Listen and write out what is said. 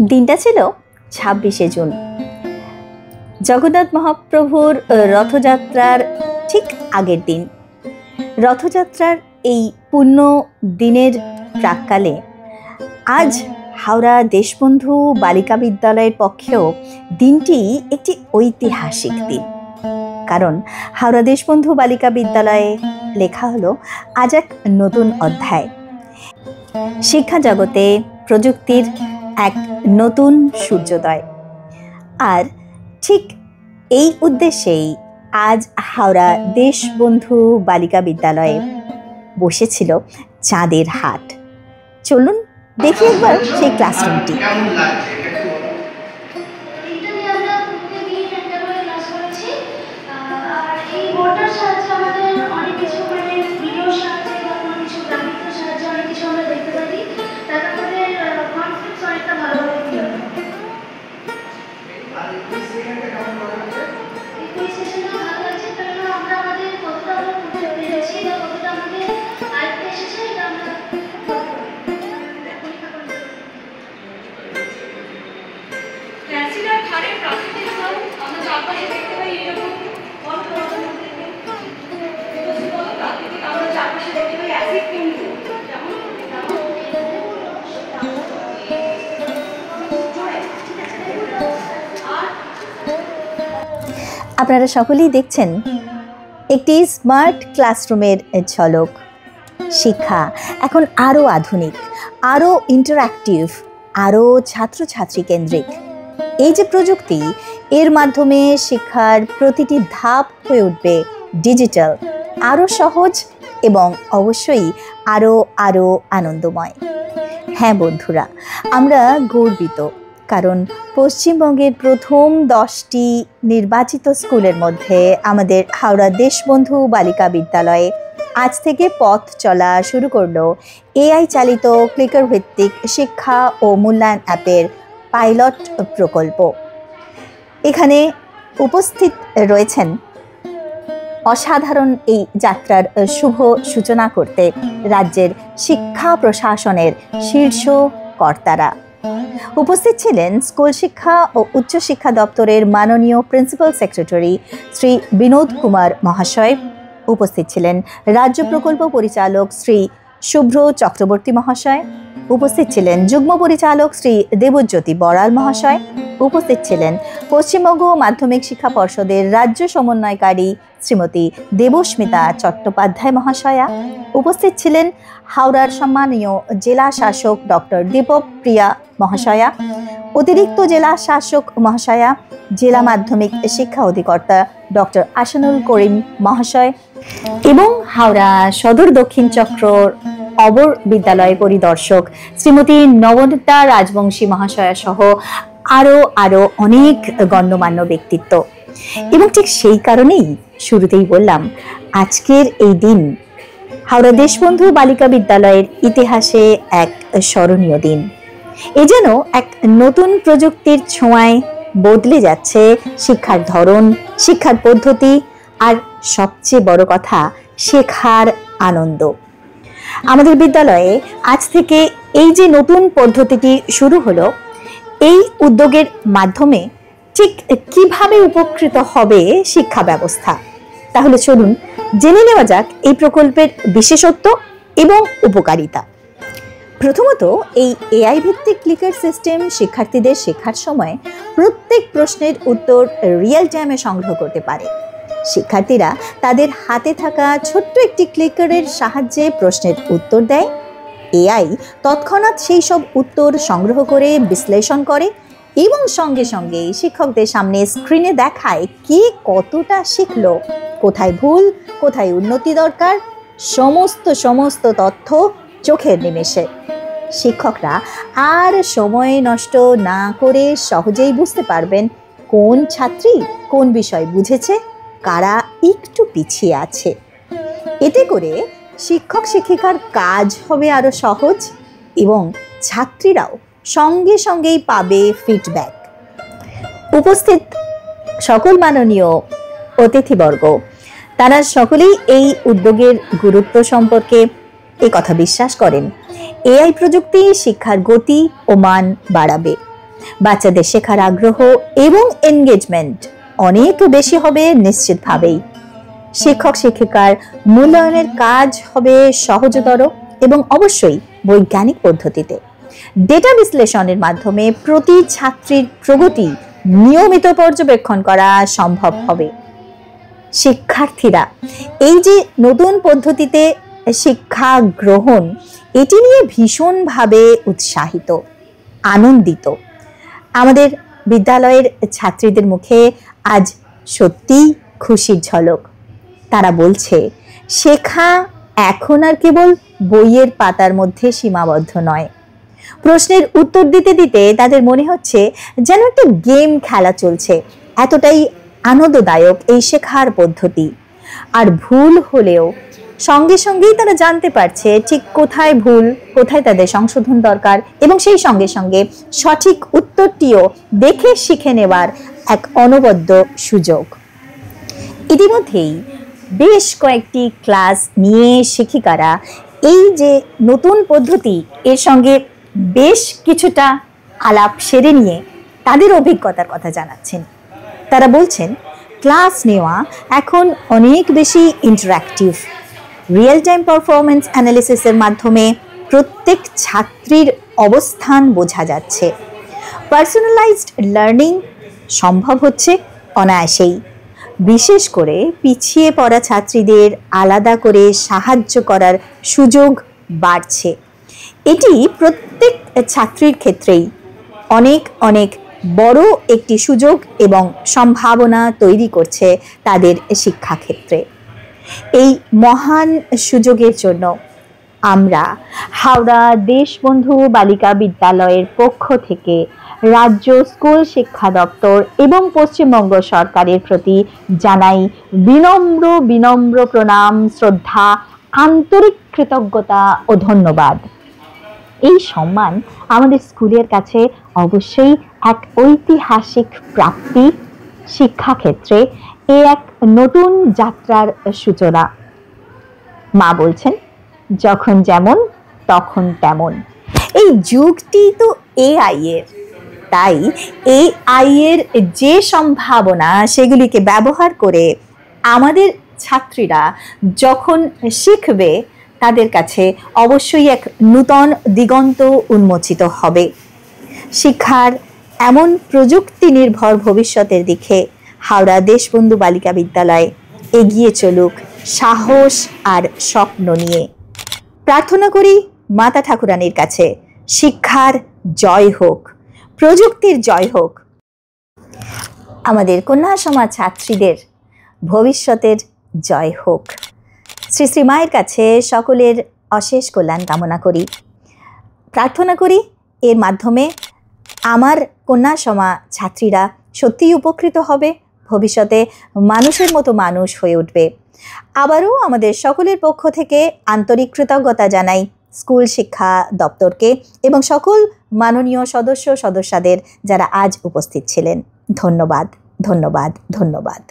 দিনটা ছিল 26শে জুন, জগন্নাথ মহাপ্রভুর রথযাত্রার ঠিক আগের দিন। রথযাত্রার এই পুণ্য দিনের প্রাক্কালে আজ হাওড়া দেশবন্ধু বালিকা বিদ্যালয়ের পক্ষেও দিনটি একটি ঐতিহাসিক দিন। কারণ হাওড়া দেশবন্ধু বালিকা বিদ্যালয়ে লেখা হলো আজ এক নতুন অধ্যায়। শিক্ষা জগতে প্রযুক্তির এক নতুন সূর্যোদয়। আর ঠিক এই উদ্দেশ্যেই আজ হাওড়া দেশবন্ধু বালিকা বিদ্যালয়ে বসেছিল চাঁদের হাট। চলুন দেখি একবার সেই ক্লাসরুমটি। আপনারা সকলেই দেখছেন একটি স্মার্ট ক্লাসরুমের ঝলক। শিক্ষা এখন আরও আধুনিক, আরও ইন্টারঅ্যাক্টিভ, আরও ছাত্রছাত্রী কেন্দ্রিক। এই যে প্রযুক্তি, এর মাধ্যমে শিক্ষার প্রতিটি ধাপ হয়ে উঠবে ডিজিটাল, আরও সহজ এবং অবশ্যই আরও আরও আনন্দময়। হ্যাঁ বন্ধুরা, আমরা গর্বিত, কারণ পশ্চিমবঙ্গের প্রথম 10টি নির্বাচিত স্কুলের মধ্যে আমাদের হাওড়া দেশবন্ধু বালিকা বিদ্যালয়ে আজ থেকে পথ চলা শুরু করলো এআই চালিত ক্লিকার ভিত্তিক শিক্ষা ও মূল্যায়ন অ্যাপের পাইলট প্রকল্প। এখানে উপস্থিত রয়েছেন অসাধারণ এই যাত্রার শুভ সূচনা করতে রাজ্যের শিক্ষা প্রশাসনের শীর্ষ কর্তারা। উপস্থিত ছিলেন স্কুল শিক্ষা ও উচ্চশিক্ষা দপ্তরের মাননীয় প্রিন্সিপাল সেক্রেটারি শ্রী বিনোদ কুমার মহাশয়। উপস্থিত ছিলেন রাজ্য প্রকল্প পরিচালক শ্রী শুভ্র চক্রবর্তী মহাশয়। উপস্থিত ছিলেন যুগ্ম পরিচালক শ্রী দেবজ্যোতি বড়াল মহাশয়। উপস্থিত ছিলেন পশ্চিমবঙ্গ মাধ্যমিক শিক্ষা পর্ষদের রাজ্য সমন্বয়কারী শ্রীমতী দেবস্মিতা চট্টোপাধ্যায় মহাশয়া। উপস্থিত ছিলেন হাওড়ার সম্মানীয় জেলা শাসক ডক্টর দীপক প্রিয়া মহাশয়া, অতিরিক্ত জেলা শাসক মহাশয়া, জেলা মাধ্যমিক শিক্ষা অধিকর্তা ডক্টর আসানুল করিম মহাশয় এবং হাওড়া সদর দক্ষিণ চক্রর অবর বিদ্যালয় পরিদর্শক শ্রীমতী নবনীতা রাজবংশী মহাশয়া সহ আরো অনেক গণ্যমান্য ব্যক্তিত্ব। এবং ঠিক সেই কারণেই শুরুতেই বললাম, আজকের এই দিন হাওড়া দেশবন্ধু বালিকা বিদ্যালয়ের ইতিহাসে এক স্মরণীয় দিন। এ যেন এক নতুন প্রযুক্তির ছোঁয়ায় বদলে যাচ্ছে শিক্ষার ধরন, শিক্ষার পদ্ধতি, আর সবচেয়ে বড় কথা শেখার আনন্দ। আমাদের বিদ্যালয়ে আজ থেকে এই যে নতুন পদ্ধতিটি শুরু হলো, এই উদ্যোগের মাধ্যমে ঠিক কিভাবে উপকৃত হবে শিক্ষা ব্যবস্থা, তাহলে চলুন জেনে নেওয়া যাক এই প্রকল্পের বিশেষত্ব এবং উপকারিতা। প্রথমত, এই এআই ভিত্তিক ক্লিকার সিস্টেম শিক্ষার্থীদের শেখার সময় প্রত্যেক প্রশ্নের উত্তর রিয়েল টাইমে সংগ্রহ করতে পারে। শিক্ষার্থীরা তাদের হাতে থাকা ছোট্ট একটি ক্লিকারের সাহায্যে প্রশ্নের উত্তর দেয়। এআই তৎক্ষণাৎ সেই সব উত্তর সংগ্রহ করে বিশ্লেষণ করে এবং সঙ্গে সঙ্গে শিক্ষকদের সামনে স্ক্রিনে দেখায় কে কতটা শিখলো, কোথায় ভুল, কোথায় উন্নতি দরকার, সমস্ত তথ্য চোখের নিমেষে। শিক্ষকরা আর সময় নষ্ট না করে সহজেই বুঝতে পারবেন কোন ছাত্রী কোন বিষয় বুঝেছে, কারা একটু পিছিয়ে আছে। এতে করে শিক্ষক শিক্ষিকার কাজ হবে আরো সহজ এবং ছাত্রীরাও সঙ্গে সঙ্গেই পাবে ফিডব্যাক। উপস্থিত সকল মাননীয় অতিথিবর্গ, তারা সকলেই এই উদ্যোগের গুরুত্ব সম্পর্কে এই কথা বিশ্বাস করেন। এআই প্রযুক্তি শিক্ষার গতি ও মান বাড়াবে, বাচ্চাদের শেখার আগ্রহ এবং এনগেজমেন্ট অনেক বেশি হবে নিশ্চিতভাবেই। শিক্ষক শিক্ষিকার মূল্যায়নের কাজ হবে সহজতর এবং অবশ্যই বৈজ্ঞানিক পদ্ধতিতে। ডেটা বিশ্লেষণের মাধ্যমে প্রতি ছাত্রীর প্রগতি নিয়মিত পর্যবেক্ষণ করা সম্ভব হবে। শিক্ষার্থীরা এই যে নতুন পদ্ধতিতে শিক্ষা গ্রহণ, এটি নিয়ে ভীষণভাবে উৎসাহিত, আনন্দিত। আমাদের বিদ্যালয়ের ছাত্রীদের মুখে আজ সত্যিই খুশির ঝলক। তারা বলছে, শেখা এখন আর কেবল বইয়ের পাতার মধ্যে সীমাবদ্ধ নয়। প্রশ্নের উত্তর দিতে দিতে তাদের মনে হচ্ছে যেন একটা গেম খেলা চলছে। এতটাই আনন্দদায়ক এই শেখার পদ্ধতি। আর ভুল হলেও সঙ্গে সঙ্গেই তারা জানতে পারছে ঠিক কোথায় ভুল, কোথায় তাদের সংশোধন দরকার, এবং সেই সঙ্গে সঙ্গে সঠিক উত্তরটিও দেখে শিখে নেওয়ার এক অনবদ্য সুযোগ। ইতিমধ্যেই বেশ কয়েকটি ক্লাস নিয়ে শিক্ষিকারা এই যে নতুন পদ্ধতি এর সঙ্গে বেশ কিছুটা আলাপ সেরে নিয়ে তাদের অভিজ্ঞতার কথা জানাচ্ছেন। তারা বলছেন, ক্লাস নেওয়া এখন অনেক বেশি ইন্টারঅ্যাক্টিভ। রিয়েল টাইম পারফরমেন্স অ্যানালিসিসের মাধ্যমে প্রত্যেক ছাত্রীর অবস্থান বোঝা যাচ্ছে। পার্সোনালাইজড লার্নিং সম্ভব হচ্ছে অনায়াসেই। বিশেষ করে পিছিয়ে পড়া ছাত্রীদের আলাদা করে সাহায্য করার সুযোগ বাড়ছে। এটি প্রত্যেক ছাত্রীর ক্ষেত্রেই অনেক অনেক বড় একটি সুযোগ এবং সম্ভাবনা তৈরি করছে তাদের শিক্ষাক্ষেত্রে। এই মহান সুযোগের জন্য আমরা হাওড়া দেশবন্ধু বালিকা বিদ্যালয়ের পক্ষ থেকে রাজ্য স্কুল শিক্ষা দপ্তর এবং পশ্চিমবঙ্গ সরকারের প্রতি জানাই বিনম্র প্রণাম, শ্রদ্ধা, আন্তরিক কৃতজ্ঞতা ও ধন্যবাদ। এই সম্মান আমাদের স্কুলের কাছে অবশ্যই এক ঐতিহাসিক প্রাপ্তি। শিক্ষাক্ষেত্রে এ এক নতুন যাত্রার সূচনা। মা বলছেন, যখন যেমন তখন তেমন। এই যুগটি তো এআই এর, তাই এআই এর যে সম্ভাবনা সেগুলিকে ব্যবহার করে আমাদের ছাত্রীরা যখন শিখবে, তাদের কাছে অবশ্যই এক নূতন দিগন্ত উন্মোচিত হবে। শিক্ষার এমন প্রযুক্তি নির্ভর ভবিষ্যতের দিকে হাওড়া দেশবন্ধু বালিকা বিদ্যালয় এগিয়ে চলুক সাহস আর স্বপ্ন নিয়ে। প্রার্থনা করি মাতা ঠাকুরানীর কাছে, শিক্ষার জয় হোক, প্রযুক্তির জয় হোক, আমাদের কন্যা সমাজ ছাত্রীদের ভবিষ্যতের জয় হোক। শ্রী শ্রী মায়ের কাছে সকলের অশেষ কল্যাণ কামনা করি। প্রার্থনা করি এর মাধ্যমে আমার কন্যা সমাজ ছাত্রীরা সত্যিই উপকৃত হবে, ভবিষ্যতে মানুষের মতো মানুষ হয়ে উঠবে। আবারও আমাদের সকলের পক্ষ থেকে আন্তরিক কৃতজ্ঞতা জানাই স্কুল শিক্ষা দপ্তরকে এবং সকল মাননীয় সদস্যদের যারা আজ উপস্থিত ছিলেন। ধন্যবাদ, ধন্যবাদ, ধন্যবাদ।